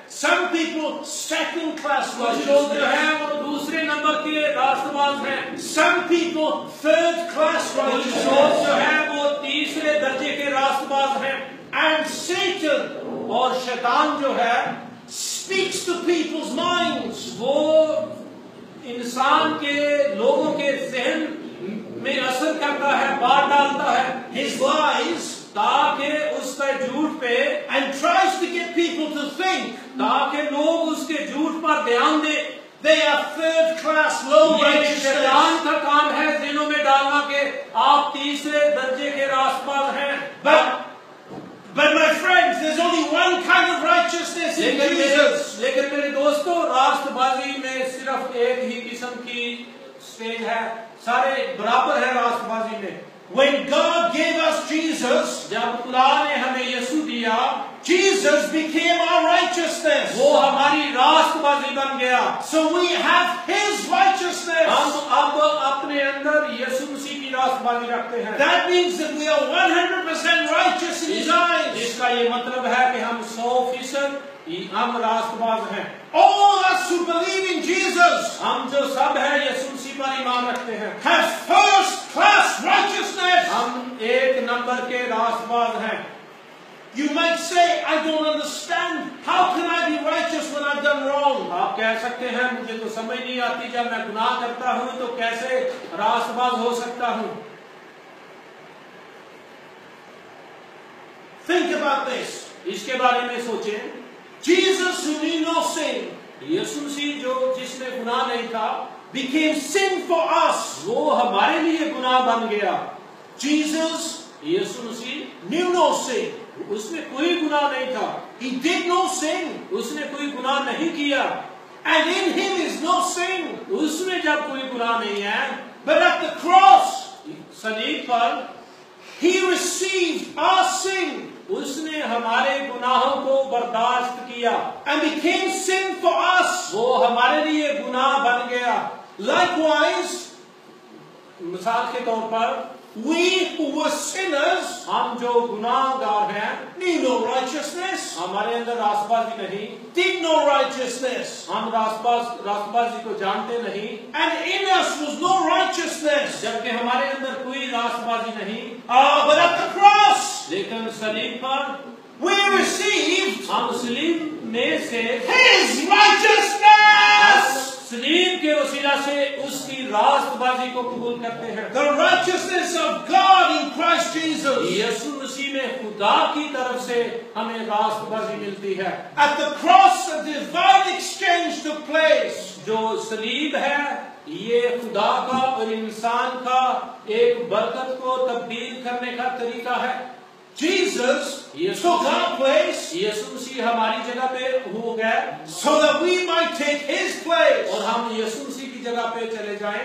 Some people second class कुछ लोग जो righteousness. है वो दूसरे नंबर के रास्तबाज हैं। Some people third class कुछ लोग जो righteousness. है वो तीसरे दर्जे के रास्तबाज हैं। And Satan और शैतान जो है speaks to people's minds. वो इंसान के लोगों के जहन में असर करता है, बात डालता है His lies, ताकि उसका झूठ पे, and tries to get people to think ताकि लोग उसके झूठ पर ध्यान दें। they are third class low ये righteousness. शैतान का काम है दिलों में डालना कि आप तीसरे दर्जे के रास्तबाज हैं। But my friends, there's only one kind of righteousness in Jesus. लेकिन मेरे दोस्तों, रास्तबाजी में सिर्फ एक ही किस्म की स्टेज है, सारे बराबर है रास्तबाजी में। When God gave us Jesus, जब खुदा ने हमें यीशु दिया, Jesus became our righteousness. वो हमारी रास्तबाजी बन गया। So we have His righteousness. हम अब अपने अंदर यीशु मसीह की रास्तबाजी रखते हैं। That means that we are 100% righteous in His eyes. इसका ये मतलब है कि हम 100% हम रास्तबाज हैं। All us who believe in Jesus हम जो सब है यीशु मसीह पर ईमान रखते हैं, have first class righteousness. हम एक नंबर के रास्तबाज हैं। You might say, I don't understand. How can I be righteous when I've done wrong? आप कह सकते हैं मुझे तो समझ नहीं आती, जब मैं गुनाह करता हूं तो कैसे रास्तबाज हो सकता हूं। Think about this. इसके बारे में सोचें। Jesus, who knew no sin, यीशु मसीह जो जिसने गुनाह नहीं था, became sin for us. वो हमारे लिए गुनाह बन गया। Jesus यीशु मसीह knew no sin. उसमें कोई गुनाह नहीं था, He did no sin. उसने कोई गुनाह नहीं किया, And in Him is no sin. उसमें जब कोई गुनाह नहीं है, But at the cross, सलीब पर He received our sin उसने हमारे गुनाहों को बर्दाश्त किया, and became sin for us. वो हमारे लिए गुनाह बन गया। Likewise, मिसाल के तौर पर we who were sinners हम जो गुनाहगार हैं, knew no righteousness, हमारे अंदर रास्तबाजी नहीं, did no righteousness, हम रास्तबाजी को जानते नहीं, and in us was no righteousness. जबकि हमारे अंदर कोई रास्तबाजी नहीं। But at the cross, लेकिन सलीब पर we received हम सलीब में से His righteousness. सलीब के वसीला से उसकी रास्तबाजी को कबूल करते हैं। The righteousness of God in Christ Jesus. यीशु मसीह में खुदा की तरफ से हमें रास्तबाजी मिलती है। At the cross, a divine exchange took place. जो सलीब है, ये खुदा का और इंसान का एक बरकत को तब्दील करने का तरीका है। Jesus took our place यीशु मसीह हमारी जगह पे हो गए, so that we might take His place. और हम यीशु मसीह की जगह पे चले जाएं।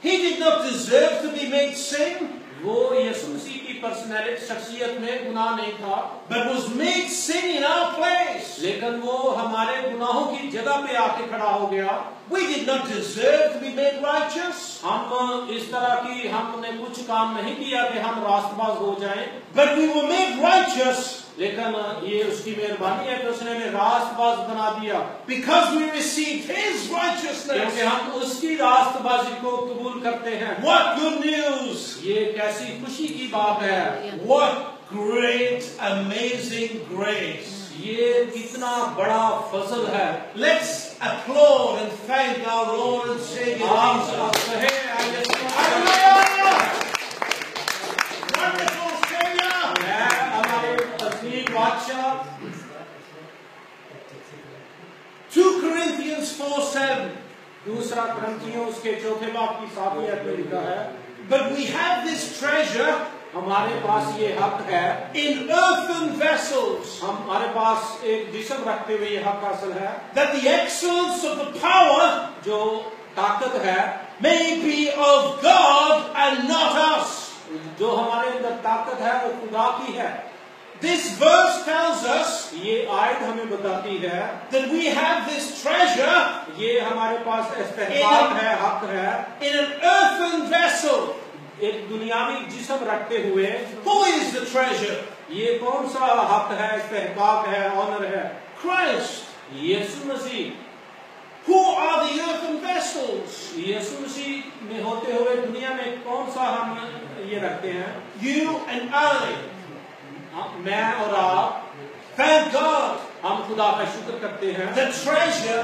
He did not deserve to be made sin, वो यीशु मसीह की पर्सनैलिटी शख्सियत में गुनाह नहीं था, but was made sin in our place. लेकिन वो हमारे गुनाहों की जगह पे आके खड़ा हो गया। We did not deserve to be made righteous, हम इस तरह की हमने कुछ काम नहीं किया कि हम रास्तबाज हो जाएं, but we were made righteous लेकिन ये उसकी मेहरबानी है कि उसने हमें रास्तबाज बना दिया, because we received His क्योंकि righteousness. हम उसकी रास्तबाजी को कबूल करते हैं। What good news! ये कैसी खुशी की बात है, What great, amazing grace! ये कितना बड़ा फजल है। Let's applaud and thank our Lord and Savior आप Jesus. कहें Hallelujah! Wonderful Savior! हमारे अजीम बादशाह। 2 Corinthians 4:7. दूसरा करंथियों उसके चौथे बाब की 7वीं आयत में लिखा है, But we have this treasure हमारे पास ये हक है, in earthen vessels, हमारे पास एक जिस्म रखते हुए ये हक हासिल है, that the excellence of the power जो ताकत है, may be of God and not us. जो हमारे अंदर ताकत है वो खुदा की है। This verse tells us ये आयत हमें बताती है that we have this treasure ये हमारे पास इस्तेहकाक है, हक है, in an earthen vessel. एक दुनियावी जिस्म रखते हुए। Who is the treasure? ये कौन सा हक है, इस्तेहकाक है, ऑनर है? Christ. Yeshu Masih, Who are the earthen vessels? यीशु मसीह में होते हुए दुनिया में कौन सा हम ये रखते हैं? You and I. मैं और आप, Thank God. हम खुदा का शुक्र करते हैं। The treasure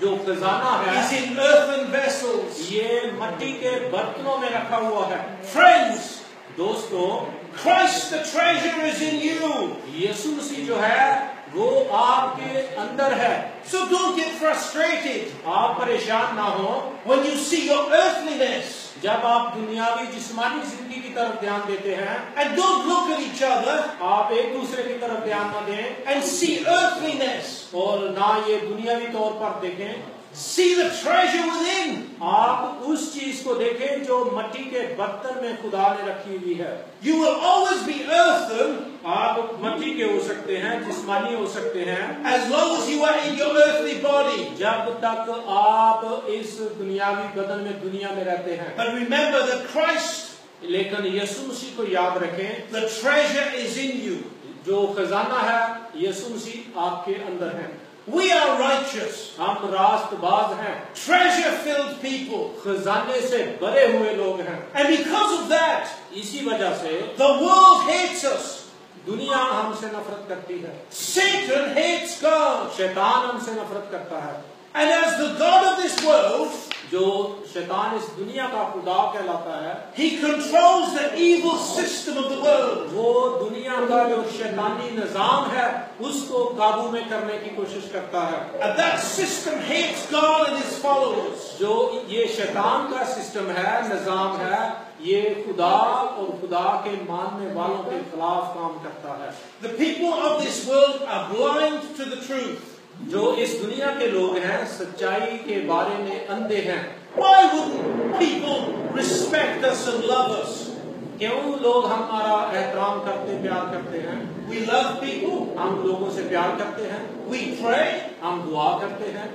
जो खजाना है is in earthen vessels. ये मट्टी के बर्तनों में रखा हुआ है। Friends, दोस्तों, Christ the treasure is in you. यीशु मसीह जो है वो आपके अंदर है। So don't get frustrated आप परेशान ना हो when you see your earthliness. जब आप दुनियावी जिस्मानी जिंदगी की तरफ ध्यान देते हैं। And don't look at each other आप एक दूसरे की तरफ ध्यान न दें and see earthliness. और ना ये दुनियावी तौर पर देखें। See the treasure within. आप उस चीज को देखें जो मट्टी के बर्तन में खुदा ने रखी हुई है। You will always be earthen आप मट्टी के हो सकते हैं, जिस्मानी हो सकते हैं, as long as you are in your earthly body. जब तक आप इस दुनियावी बदन में दुनिया में रहते हैं। But remember that Christ, लेकिन यीशु मसीह को याद रखें, the treasure is in you. जो खजाना है यीशु मसीह आपके अंदर है। We are righteous, हम रास्तबाज हैं, treasure-filled people. खजाने से भरे हुए लोग हैं। And because of that, इसी वजह से the world hates us. दुनिया हमसे नफरत करती है। Satan hates God. शैतान हमसे नफरत करता है। And as the God of this world, जो शैतान इस दुनिया का खुदा कहलाता है, he controls the evil system of the world. वो दुनिया का जो शैतानी निजाम है उसको काबू में करने की कोशिश करता है। And that system hates God and his followers. जो ये शैतान का सिस्टम है, निजाम है, ये खुदा और खुदा के मानने वालों के खिलाफ काम करता है। The people of this world are blind to the truth. जो इस दुनिया के लोग हैं सच्चाई के बारे में अंधे हैं। Why wouldn't people respect us and love us? क्यों लोग हमारा एहतराम करते, प्यार करते हैं? We love people. हम लोगों से प्यार करते हैं, We pray. हम दुआ करते हैं,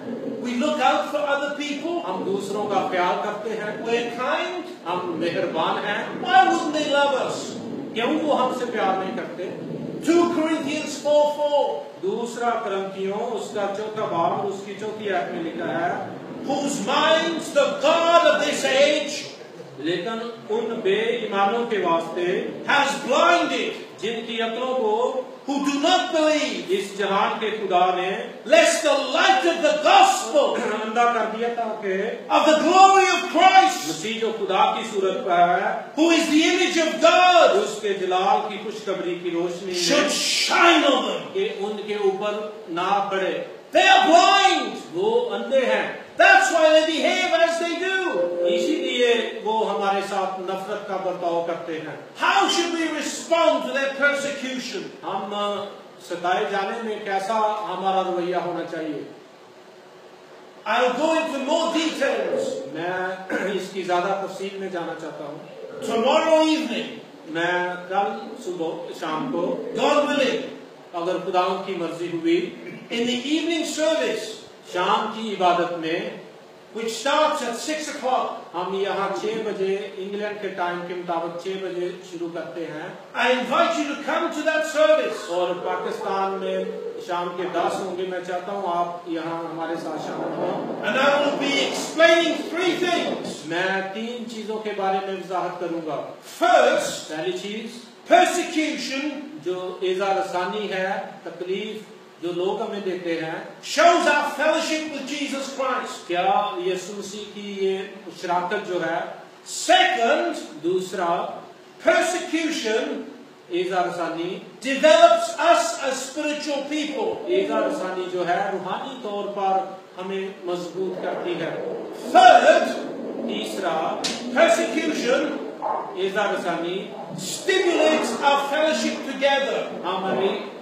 We look out for other people. हम दूसरों का ख्याल करते हैं, We're kind. हम मेहरबान हैं। Why wouldn't they love us? क्यों वो हमसे प्यार नहीं करते? 2 Corinthians 4:4. दूसरा करंथियों उसका चौथा भाग और उसकी चौथी आयत में लिखा है, Whose minds the God of this age लेकिन उन बेईमानों के वास्ते has blinded, जिनकी अक्लों को who do not believe, इस जहान के खुदा ने lest the light of the gospel अंधा कर दिया था कि of the glory of Christ, मसीह जो खुदा की सूरत पर है, who is the image of God, उसके जलाल की खुशखबरी की रोशनी should में shine on them. कि उनके ऊपर ना पड़े। They are blind. वो अंधे हैं, That's why they behave as they do. इसीलिए वो हमारे साथ नफरत का बर्ताव करते हैं। How should we respond to their persecution? हम सताए जाने में कैसा हमारा रवैया होना चाहिए? I'll go into more details मैं इसकी ज्यादा तफसील में जाना चाहता हूँ। tomorrow evening, मैं कल सुबह शाम को God willing, अगर खुदा की मर्जी हुई in the evening service, शाम की इबादत में, which starts at 6 o'clock, हम यहाँ 6 बजे इंग्लैंड के टाइम के मुताबिक 6 बजे शुरू करते हैं I invite you to come to that service. और पाकिस्तान में शाम के 10 होंगे। मैं चाहता हूँ आप यहाँ हमारे साथ शामिल हों। And I will be explaining 3 things. मैं 3 चीजों के बारे में वजाहत करूंगा। First, पहली चीज persecution जो एज़ा रसानी है, तकलीफ जो लोग हमें देते हैं, shows our fellowship with Jesus Christ. क्या यीशु मसीह की ये शराकत जो है। Second, दूसरा, persecution एज़ा रसानी develops us as spiritual people. एज़ा रसानी जो है रूहानी तौर पर हमें मजबूत करती है। Third, तीसरा, persecution एज़ा रसानी stimulates our fellowship together.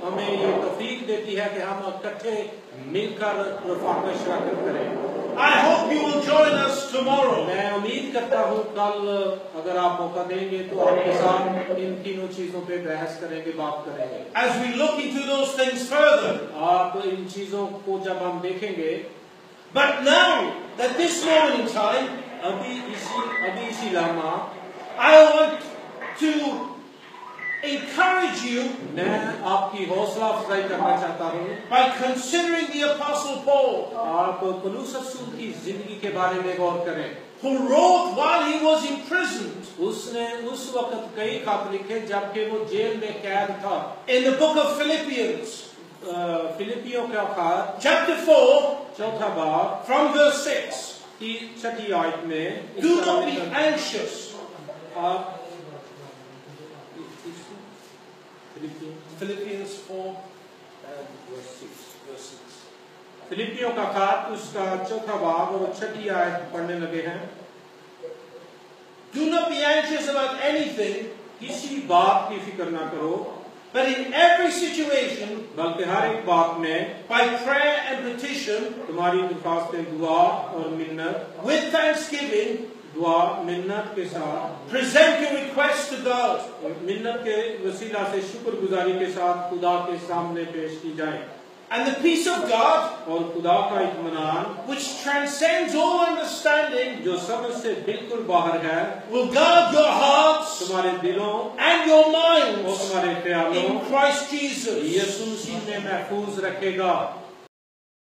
हमें ये तौफीक देती है कि हम इकट्ठे मिलकर रफ़ाक़त शराकत करें। I hope you will join us tomorrow. मैं उम्मीद करता हूँ कल अगर आप मौका देंगे तो आपके साथ इन तीनों चीजों पे बहस करेंगे, बात करेंगे। As we look into those things further. आप इन चीजों को जब हम देखेंगे, But now, at this moment in time, अभी इसी लम्हा I want to encourage you मैं आपकी हौसला अफजाई करना चाहता हूँ by considering the Apostle Paul, आप पौलुस रसूल की जिंदगी के बारे में गौर करें, who wrote while he was imprisoned उसने उस वक्त कई खत लिखे जबकि वो जेल में कैद था। in the book of Philippians, फिलिपियों का खत chapter 4, चौथा बाब from verse 6. की छठी आयत में Do not be anxious. आप Philippians 4 and verse 6. फिलिपियों का खत उसका चौथा बाब और छठी आयत पढ़ने लगे हैं। Do not be anxious about anything, किसी बात की फिक्र ना करो, but in every situation, बल्कि हर एक बात में by prayer and petition, तुम्हारी दरख्वास्तें दुआ और मिन्नत, with thanksgiving, दुआ मिन्नत के साथ, present your requests to God. मिन्नत के वसीला से शुक्रगुजारी के साथ खुदा के सामने पेश की जाए। And the peace of God, और खुदा का इत्मीनान which transcends all understanding, जो समझ से बिल्कुल बाहर है, will guard your hearts तुम्हारे दिलों and your और minds तुम्हारे ख्यालों in Christ Jesus. यीशु मसीह में महफूज रखेगा।